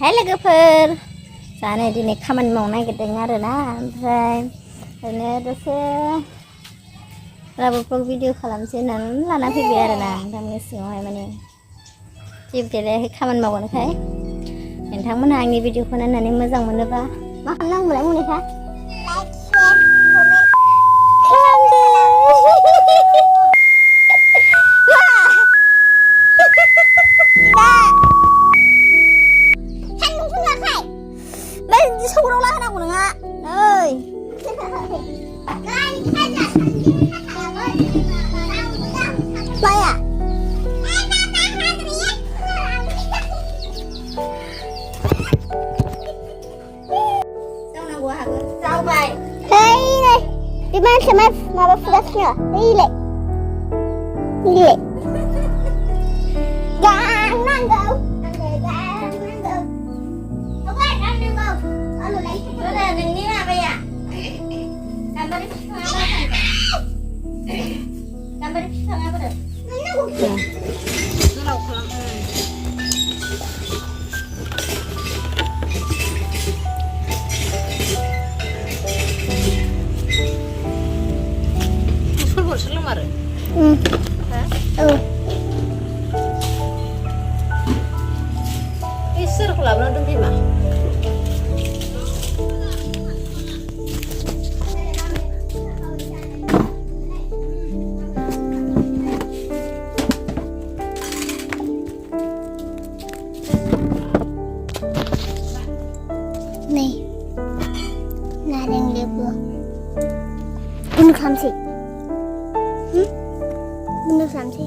लोगोफोर जानो दिनै खामानि मावनो नागिरदों आरोना ओमफ्राय ओरैनो दसे ब्लग भिडिअ खालामसै होननानै लाना फैबाय आरोना नोंथांमोननि सिगाङावहाय माने जेबो खामानि मावगोनखाय नोंथांमोनहा आंनि भिडिअखौ नायनानै मोजां मोनोबा मा खालामनांगौलाय मनिका सौराव लाहोनांगौ नोंहा माया जावनांगौ आहाबो जावबाय बे मानसिया माबा फुगासिनो गाननांगौ नोंनि माबाया गाम्बारि बिफाङा बोरो गोलाव खालाम सरबरसो लोंमारो बे सोरखौ लाबोना दोनफै मा nih naring lebu bunuh samsi bunuh samsi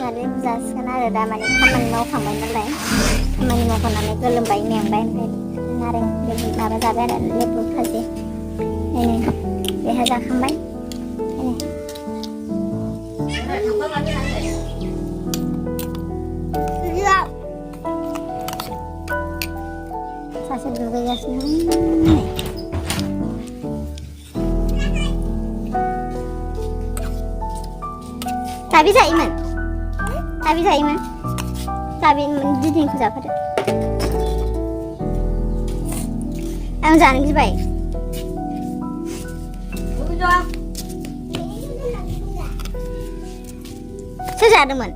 tadi menjelaskan ada damai teman mau kamar nilai teman mau kenalnya ke lembah ini yang lain naring lebu apa saja dan lebu kasih ini biasa kamar ini saset dulu gasnya tak bisa iman tapi jadi aku dapat em jangan gitu baik saya teman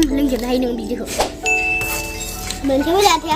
lưng chụp đây đừng bị được mình chưa có ra thì